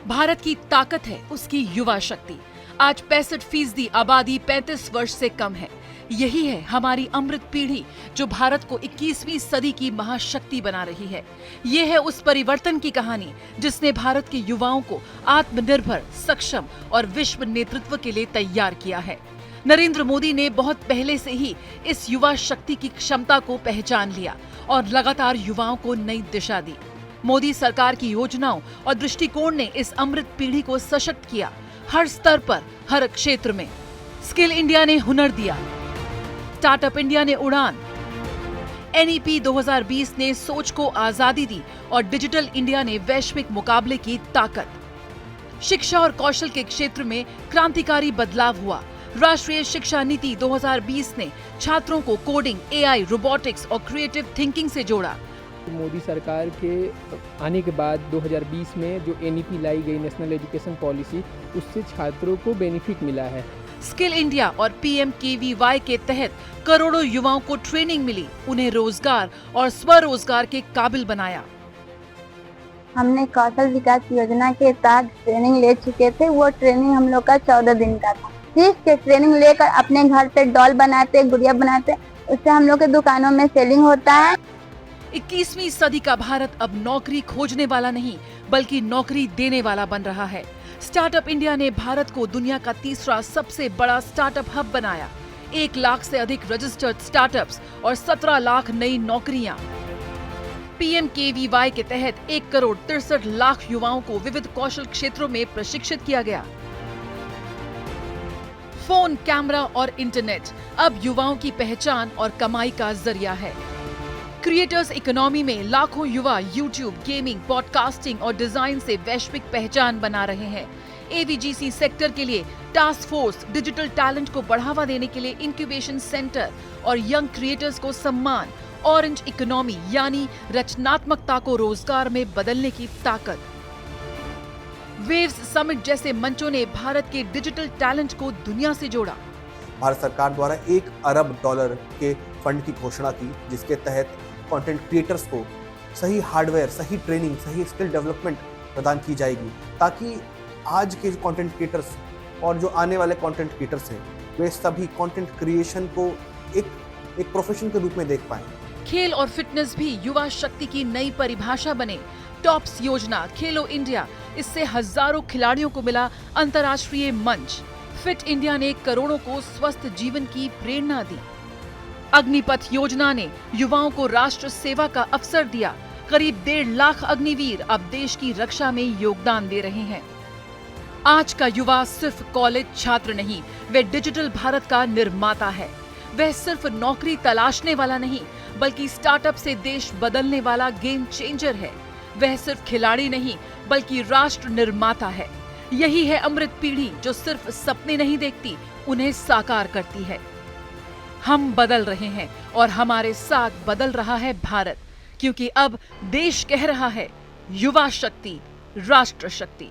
भारत की ताकत है उसकी युवा शक्ति। आज 65% आबादी 35 वर्ष से कम है। यही है हमारी अमृत पीढ़ी जो भारत को 21वीं सदी की महाशक्ति बना रही है। ये है उस परिवर्तन की कहानी जिसने भारत के युवाओं को आत्मनिर्भर, सक्षम और विश्व नेतृत्व के लिए तैयार किया है। नरेंद्र मोदी ने बहुत पहले से ही इस युवा शक्ति की क्षमता को पहचान लिया और लगातार युवाओं को नई दिशा दी। मोदी सरकार की योजनाओं और दृष्टिकोण ने इस अमृत पीढ़ी को सशक्त किया। हर स्तर पर, हर क्षेत्र में स्किल इंडिया ने हुनर दिया, स्टार्टअप इंडिया ने उड़ान, NEP 2020 ने सोच को आजादी दी और डिजिटल इंडिया ने वैश्विक मुकाबले की ताकत। शिक्षा और कौशल के क्षेत्र में क्रांतिकारी बदलाव हुआ। राष्ट्रीय शिक्षा नीति 2020 ने छात्रों को कोडिंग, AI, रोबोटिक्स और क्रिएटिव थिंकिंग से जोड़ा। मोदी सरकार के आने के बाद 2020 में जो NEP लाई गई, नेशनल एजुकेशन पॉलिसी, उससे छात्रों को बेनिफिट मिला है। स्किल इंडिया और PMKVY के तहत करोड़ों युवाओं को ट्रेनिंग मिली, उन्हें रोजगार और स्वरोजगार के काबिल बनाया। हमने कौशल विकास योजना के तहत ट्रेनिंग ले चुके थे। वो ट्रेनिंग हम लोग का 14 दिन का था। जिस ट्रेनिंग लेकर अपने घर पे डॉल बनाते, गुड़िया बनाते, उससे हम लोग के दुकानों में सेलिंग होता है। 21वीं सदी का भारत अब नौकरी खोजने वाला नहीं बल्कि नौकरी देने वाला बन रहा है। स्टार्टअप इंडिया ने भारत को दुनिया का तीसरा सबसे बड़ा स्टार्टअप हब बनाया। 1 लाख से अधिक रजिस्टर्ड स्टार्टअप्स और 17 लाख नई नौकरियां। PMKVY के तहत 1 करोड़ 63 लाख युवाओं को विविध कौशल क्षेत्रों में प्रशिक्षित किया गया। फोन, कैमरा और इंटरनेट अब युवाओं की पहचान और कमाई का जरिया है। क्रिएटर्स इकोनॉमी में लाखों युवा यूट्यूब, गेमिंग, पॉडकास्टिंग और डिजाइन से वैश्विक पहचान बना रहे हैं। AVGC सेक्टर के लिए टास्क फोर्स, डिजिटल टैलेंट को बढ़ावा देने के लिए इंक्यूबेशन सेंटर और यंग क्रिएटर्स को सम्मान। ऑरेंज इकोनॉमी यानी रचनात्मकता को रोजगार में बदलने की ताकत। वेव्स समिट जैसे मंचों ने भारत के डिजिटल टैलेंट को दुनिया से जोड़ा। भारत सरकार द्वारा $1 अरब के फंड की घोषणा की, जिसके तहत कंटेंट क्रिएटर्स को सही हार्डवेयर, सही ट्रेनिंग, सही स्किल डेवलपमेंट प्रदान की जाएगी, ताकि आज के कंटेंट क्रिएटर्स और जो आने वाले कंटेंट क्रिएटर्स हैं वे सभी कंटेंट क्रिएशन को एक प्रोफेशन के रूप में देख पाएं। खेल और फिटनेस भी युवा शक्ति की नई परिभाषा बने। टॉप्स योजना, खेलो इंडिया, इससे हजारों खिलाड़ियों को मिला अंतर्राष्ट्रीय मंच। फिट इंडिया ने करोड़ों को स्वस्थ जीवन की प्रेरणा दी। अग्निपथ योजना ने युवाओं को राष्ट्र सेवा का अवसर दिया। करीब 1.5 लाख अग्निवीर अब देश की रक्षा में योगदान दे रहे हैं। आज का युवा सिर्फ कॉलेज छात्र नहीं, वह डिजिटल भारत का निर्माता है। वह सिर्फ नौकरी तलाशने वाला नहीं बल्कि स्टार्टअप से देश बदलने वाला गेम चेंजर है। वह सिर्फ खिलाड़ी नहीं बल्कि राष्ट्र निर्माता है। यही है अमृत पीढ़ी जो सिर्फ सपने नहीं देखती, उन्हें साकार करती है। हम बदल रहे हैं और हमारे साथ बदल रहा है भारत, क्योंकि अब देश कह रहा है युवा शक्ति, राष्ट्र शक्ति।